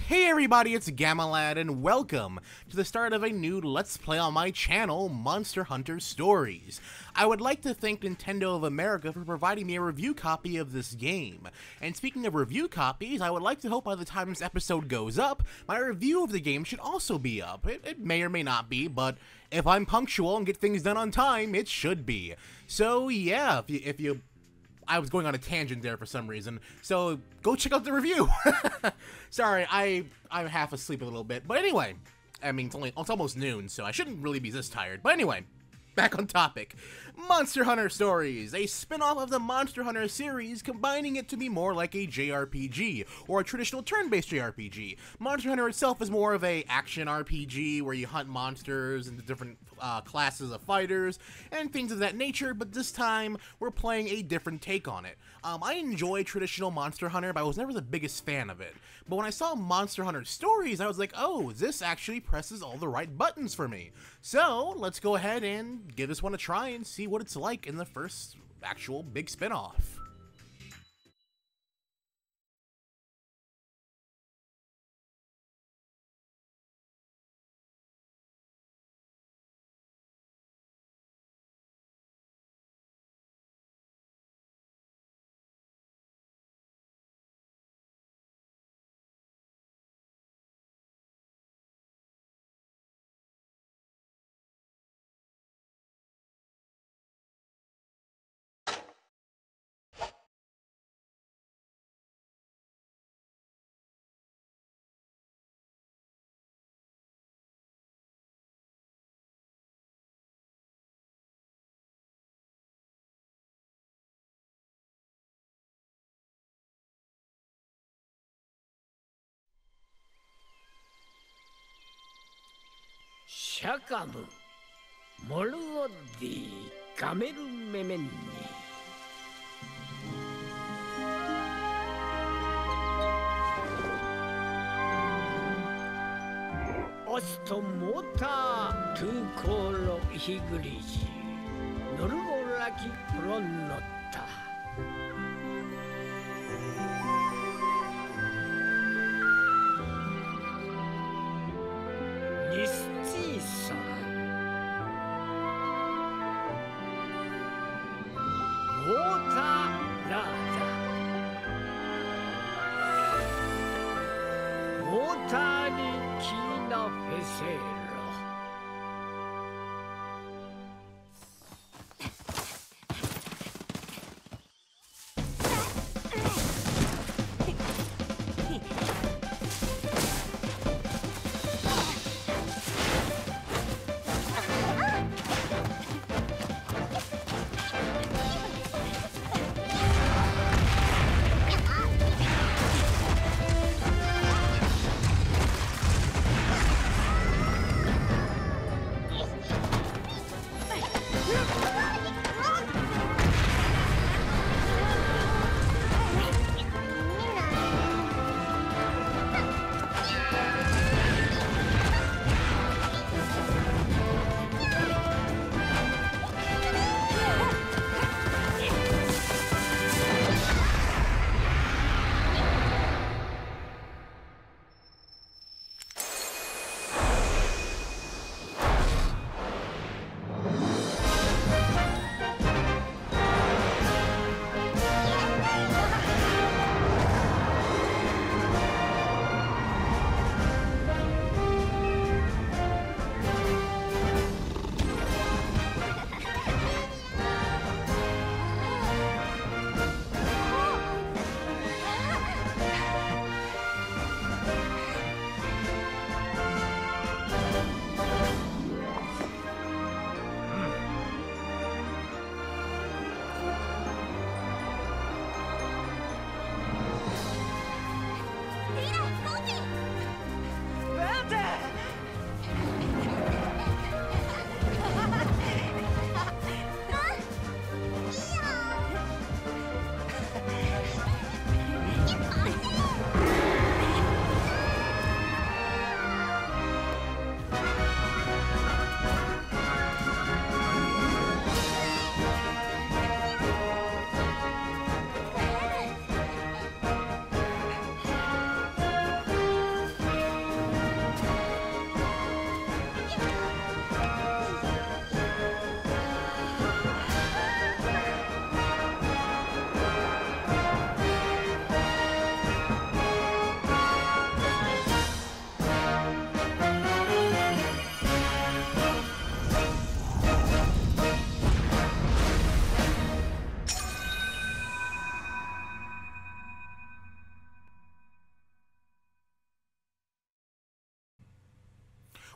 Hey everybody, it's GammaLad, and welcome to the start of a new Let's Play on my channel, Monster Hunter Stories. I would like to thank Nintendo of America for providing me a review copy of this game. And speaking of review copies, I would like to hope by the time this episode goes up, my review of the game should also be up. It may or may not be, but if I'm punctual and get things done on time, it should be. So yeah, if you I was going on a tangent there for some reason, so go check out the review. Sorry, I'm half asleep a little bit, but anyway, I mean, it's almost noon, so I shouldn't really be this tired, but anyway, back on topic. Monster Hunter Stories, a spin-off of the Monster Hunter series, combining it to be more like a JRPG, or a traditional turn-based JRPG. Monster Hunter itself is more of a action RPG, where you hunt monsters and the different classes of fighters, and things of that nature, but this time, we're playing a different take on it. I enjoy traditional Monster Hunter, but I was never the biggest fan of it. But when I saw Monster Hunter Stories, I was like, oh, this actually presses all the right buttons for me. So, let's go ahead and give this one a try and see what it's like in the first actual big spin-off. 샤카무 모르오디 가메르메멘니 오스토모타 투콜로 히그리시 노르고라키 프론노타 니스티사 모타 라자 모타니 키나 페세로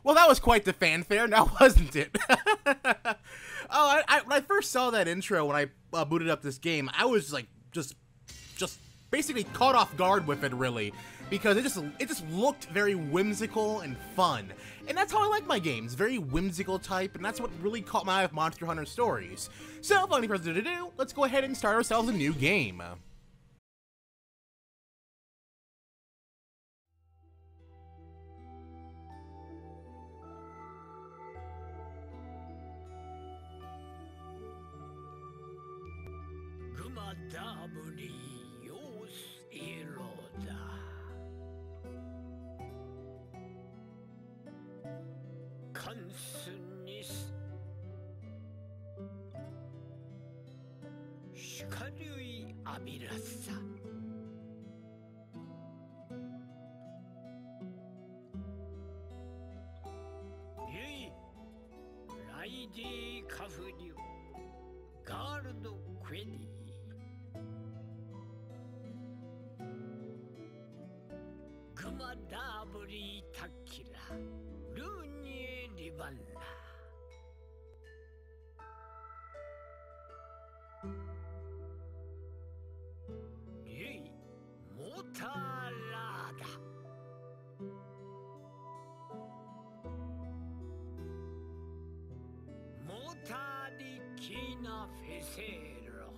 Well, that was quite the fanfare, now wasn't it? When I first saw that intro when I booted up this game, I was like just basically caught off guard with it, really, because it just looked very whimsical and fun, and that's how I like my games, very whimsical type, and that's what really caught my eye with Monster Hunter Stories. So, without any further ado, let's go ahead and start ourselves a new game. Garland quedi Gumadabri takila Lunye libanna Yei motarada Motadikina fesero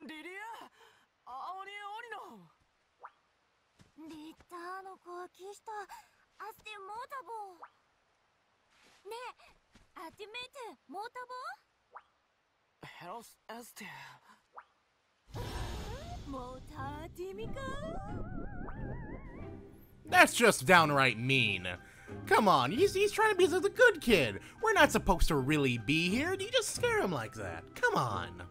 リリア、青に鬼の。リッターの子はキスタ、アステモータボー。ねえ、アティメイテモータボー。ヘロスアステ。モーターティミカ。That's just downright mean. Come on, he's trying to be the good kid. We're not supposed to really be here. You just scare him like that. Come on.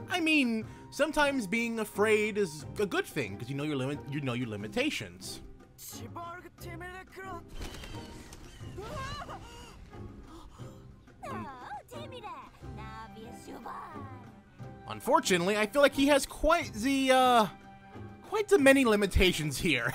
I mean, sometimes being afraid is a good thing because you know your limitations. Unfortunately, I feel like he has quite the many limitations here.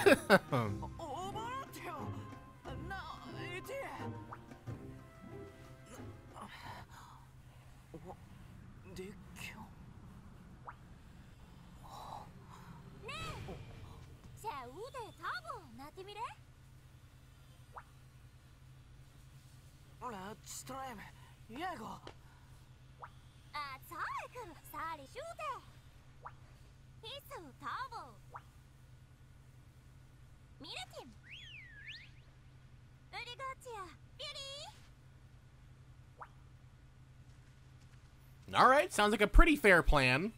Let's try him. Yeah, go. Alright, sounds like a pretty fair plan.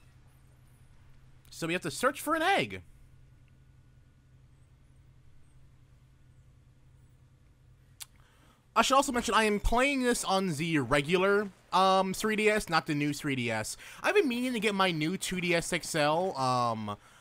So we have to search for an egg. I should also mention I am playing this on the regular 3DS, not the new 3DS. I've been meaning to get my new 2DS XL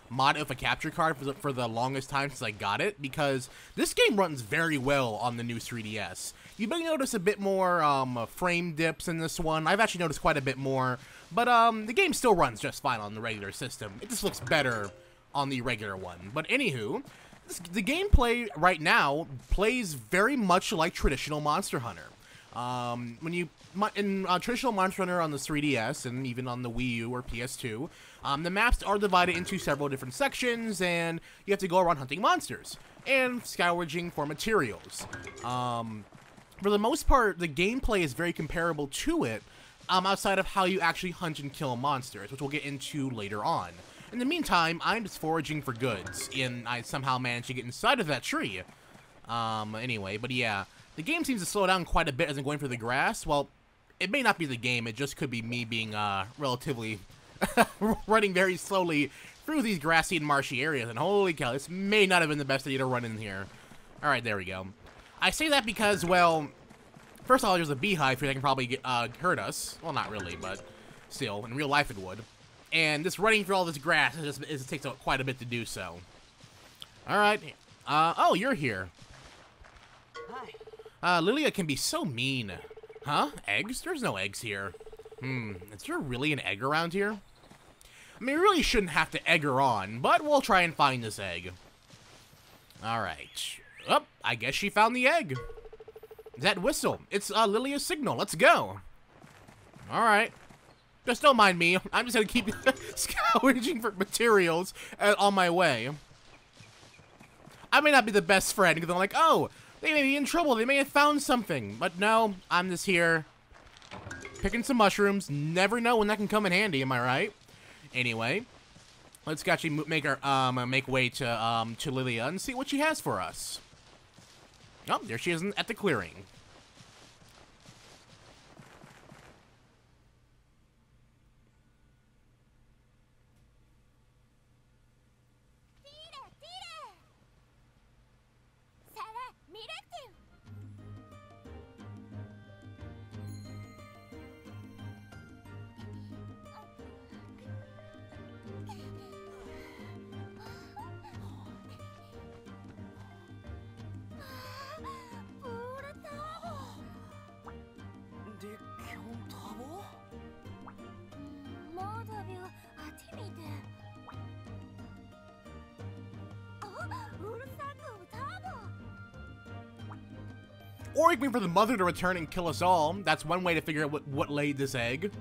mod with a capture card for the longest time since I got it, because this game runs very well on the new 3DS. You may notice a bit more frame dips in this one. I've actually noticed quite a bit more, but the game still runs just fine on the regular system. It just looks better on the regular one. But anywho, the gameplay right now plays very much like traditional Monster Hunter. In traditional Monster Hunter on the 3DS and even on the Wii U or PS2, the maps are divided into several different sections, and you have to go around hunting monsters and scavenging for materials. For the most part, the gameplay is very comparable to it, outside of how you actually hunt and kill monsters, which we'll get into later on. In the meantime, I'm just foraging for goods, and I somehow managed to get inside of that tree. Anyway, but yeah, the game seems to slow down quite a bit as I'm going through the grass. Well, it may not be the game, it just could be me being, relatively running very slowly through these grassy and marshy areas, and holy cow, this may not have been the best idea to run in here. Alright, there we go. I say that because, well, first of all, there's a beehive here that can probably hurt us. Well, not really, but still, in real life it would. And just running through all this grass, it takes quite a bit to do so. Alright. Oh, you're here. Lilia can be so mean. Huh? Eggs? There's no eggs here. Is there really an egg around here? I mean, we really shouldn't have to egg her on, but we'll try and find this egg. Alright. Oh, I guess she found the egg. That whistle. It's Lilia's signal. Let's go. Alright. Just don't mind me. I'm just gonna keep scavenging for materials on my way. I may not be the best friend because I'm like, oh, they may be in trouble. They may have found something. But no, I'm just here picking some mushrooms. Never know when that can come in handy. Am I right? Anyway, let's actually make way to Lilia and see what she has for us. Oh, there she is at the clearing. Or you can wait for the mother to return and kill us all. That's one way to figure out what laid this egg.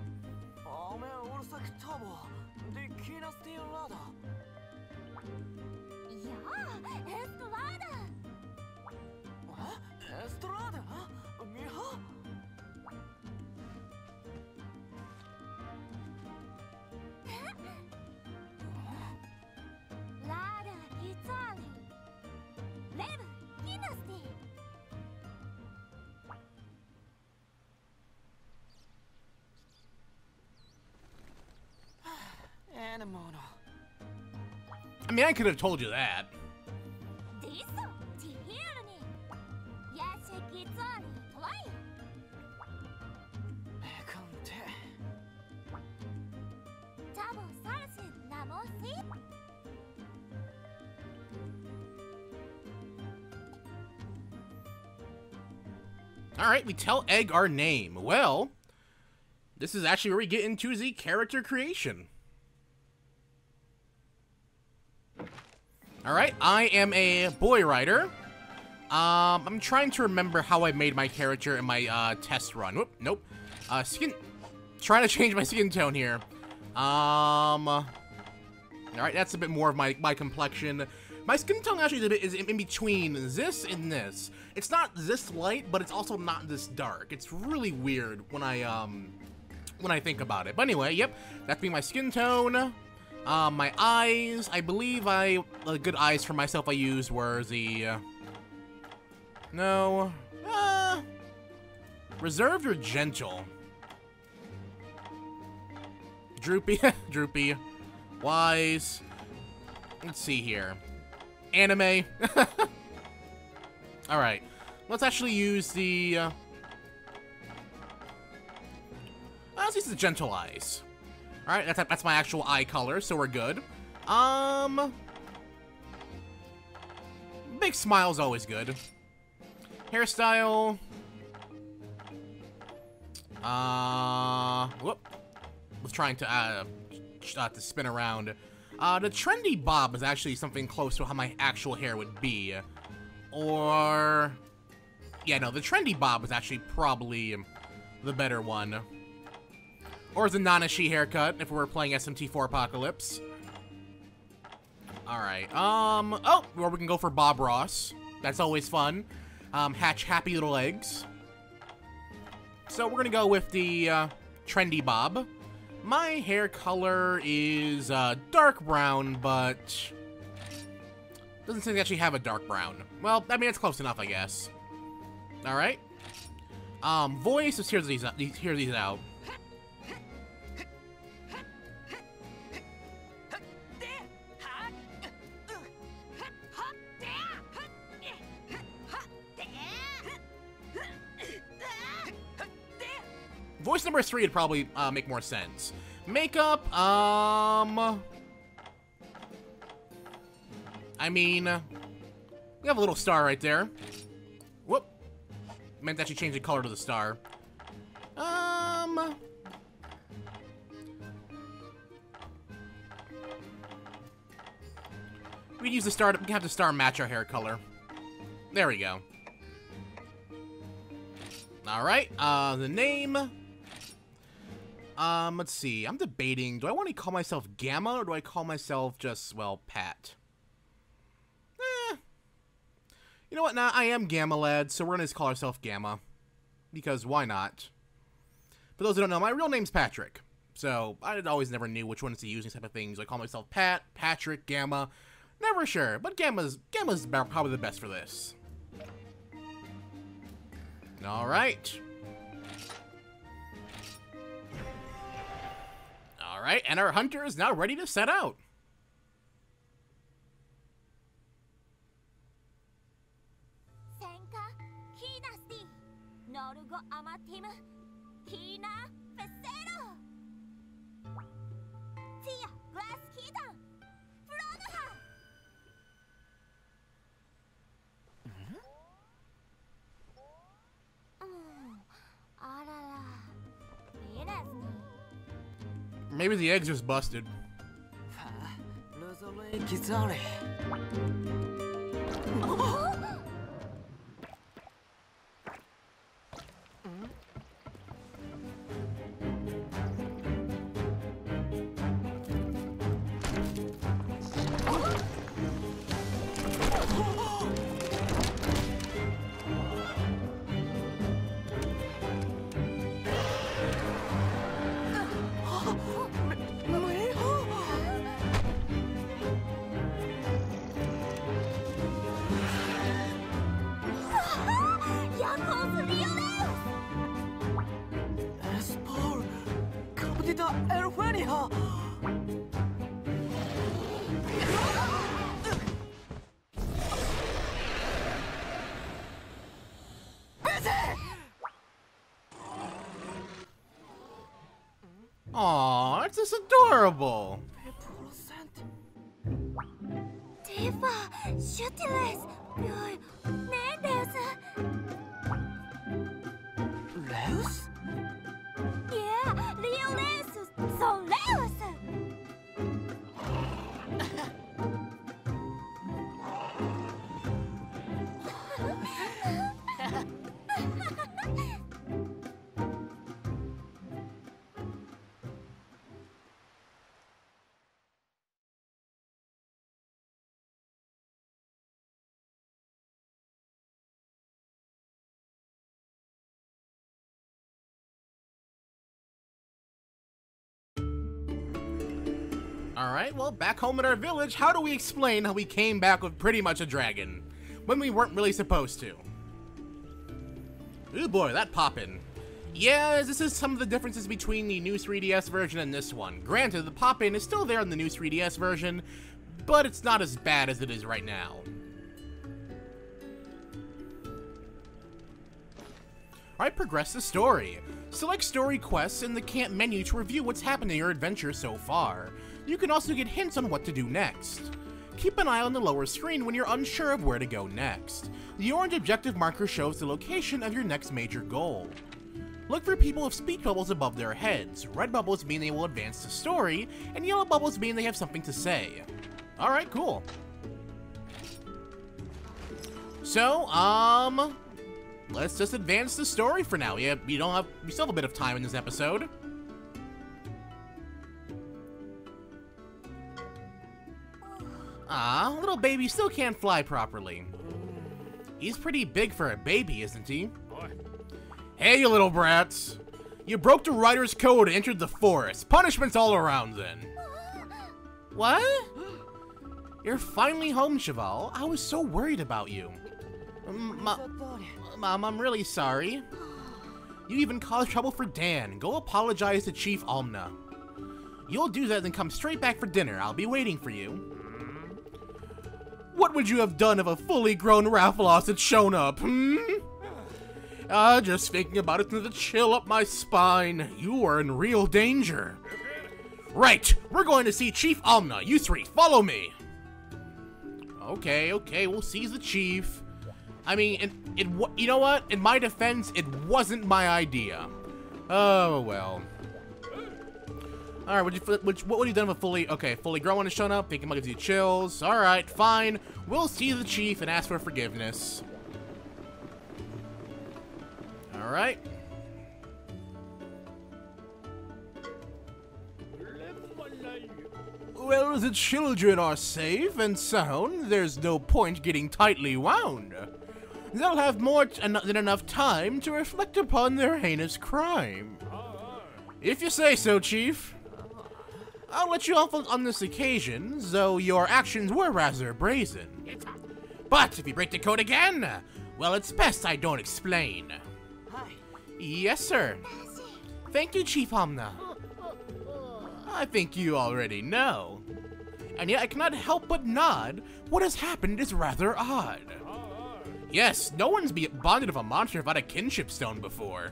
I mean, I could have told you that. Alright, we tell Egg our name. Well, this is actually where we get into the character creation. Alright, I am a boy writer. I'm trying to remember how I made my character in my test run. Whoop, nope. Trying to change my skin tone here. Alright, that's a bit more of my complexion. My skin tone actually is in between this and this. It's not this light, but it's also not this dark. It's really weird when I think about it. But anyway, yep, that's being my skin tone. My eyes, I believe the good eyes for myself I used were the, reserved or gentle? Droopy, droopy, wise, let's see here, anime. Alright, let's actually use the, let's use the gentle eyes. Alright, that's my actual eye color, so we're good. Big smile's always good. Hairstyle. Whoop. Was trying to spin around. The trendy bob is actually something close to how my actual hair would be. Or... yeah, no, the trendy bob is actually probably the better one. Or the Nanashi haircut, if we were playing SMT4 Apocalypse. Alright, oh, or we can go for Bob Ross. That's always fun. Hatch happy little eggs. So we're gonna go with the, trendy bob. My hair color is, dark brown, but... doesn't seem to actually have a dark brown. Well, I mean, it's close enough, I guess. Alright. Voice, let's hear these out. Voice number 3 would probably make more sense. Makeup, I mean, we have a little star right there. Whoop. Meant that she changed the color to the star. We'd use the star to have the star match our hair color. There we go. Alright, the name. Let's see. I'm debating. Do I want to call myself Gamma or do I call myself just, well, Pat? You know what? Nah, I am Gamma Lad, so we're gonna just call ourselves Gamma. Because why not? For those who don't know, my real name's Patrick. So, I always never knew which ones to use, these type of things. I call myself Pat, Patrick, Gamma. Never sure, but Gamma's probably the best for this. Alright. Alright, and our hunter is now ready to set out. Maybe the eggs just busted. Aw, it's just adorable. Alright, well, back home at our village, how do we explain how we came back with pretty much a dragon, when we weren't really supposed to? Ooh boy, that poppin'. Yeah, this is some of the differences between the new 3DS version and this one. Granted, the pop-in is still there in the new 3DS version, but it's not as bad as it is right now. Alright, progress the story. Select story quests in the camp menu to review what's happened in your adventure so far. You can also get hints on what to do next. Keep an eye on the lower screen when you're unsure of where to go next. The orange objective marker shows the location of your next major goal. Look for people with speech bubbles above their heads. Red bubbles mean they will advance the story, and yellow bubbles mean they have something to say. Alright, cool. So, let's just advance the story for now. We still have a bit of time in this episode. Ah, little baby still can't fly properly. He's pretty big for a baby, isn't he? Hey, you little brats! You broke the rider's code and entered the forest. Punishments all around then. What? You're finally home, Cheval. I was so worried about you. Mom, I'm really sorry. You even caused trouble for Dan. Go apologize to Chief Almna. You'll do that, then come straight back for dinner. I'll be waiting for you. What would you have done if a fully grown Rathalos had shown up, hmm? Just thinking about it sends a chill up my spine. You are in real danger. Right, we're going to see Chief Omna. You three, follow me. Okay, we'll seize the chief. I mean, you know what? In my defense, it wasn't my idea. Oh, well. Alright, what would you done with fully grown has shown up, thinking about gives you chills. Alright, fine. We'll see the chief and ask for forgiveness. Alright. Well, the children are safe and sound. There's no point getting tightly wound. They'll have more than enough time to reflect upon their heinous crime. If you say so, Chief. I'll let you off on this occasion, though your actions were rather brazen. But if you break the code again, well, it's best I don't explain. Yes, sir. Thank you, Chief Omna. I think you already know. And yet I cannot help but nod. What has happened is rather odd. Yes, no one's bonded with a monster without a kinship stone before.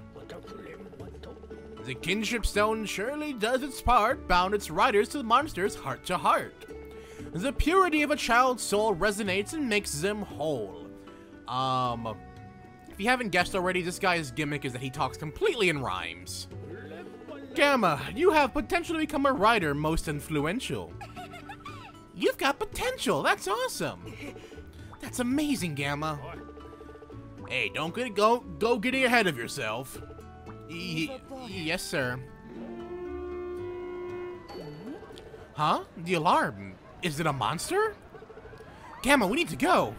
The kinship stone surely does its part, bound its riders to the monsters heart to heart. The purity of a child's soul resonates and makes them whole. If you haven't guessed already, this guy's gimmick is that he talks completely in rhymes. Gamma, you have potential to become a writer most influential. You've got potential, that's awesome. That's amazing, Gamma. Hey, don't go getting ahead of yourself. Yes, sir. Huh? The alarm. Is it a monster? Gamma, we need to go.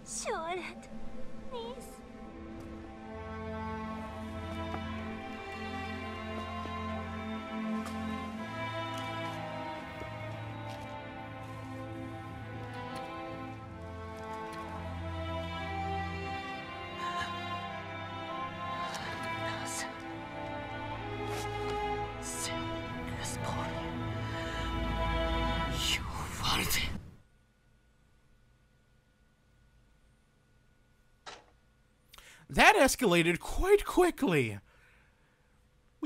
Charlotte, please. That escalated quite quickly.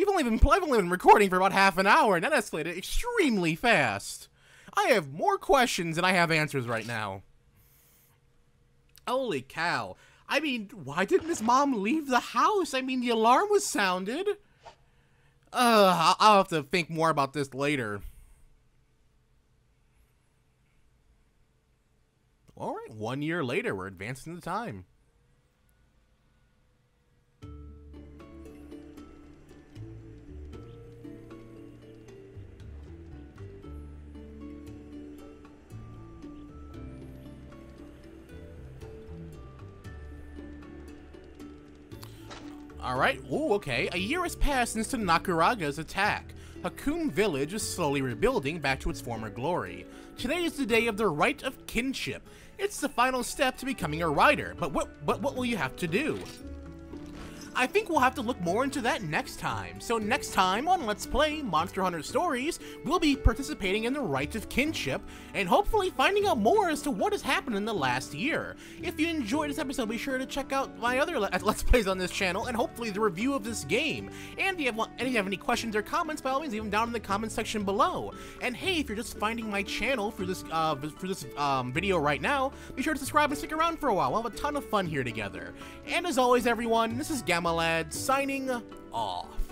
I've only been recording for about half an hour, and that escalated extremely fast. I have more questions than I have answers right now. Holy cow. I mean, why didn't his mom leave the house? I mean, the alarm was sounded. I'll have to think more about this later. Alright, 1 year later, we're advancing the time. Alright, ooh, okay. A year has passed since the Nakaraga's attack. Hakum Village is slowly rebuilding back to its former glory. Today is the day of the Rite of Kinship. It's the final step to becoming a rider, but what will you have to do? I think we'll have to look more into that next time. So next time on Let's Play Monster Hunter Stories, we'll be participating in the Rite of Kinship, and hopefully finding out more as to what has happened in the last year. If you enjoyed this episode, be sure to check out my other Let's Plays on this channel, and hopefully the review of this game. And if you have any questions or comments, by all means, leave them down in the comment section below. And hey, if you're just finding my channel for this video right now, be sure to subscribe and stick around for a while. We'll have a ton of fun here together. And as always, everyone, this is Gamma Lad signing off.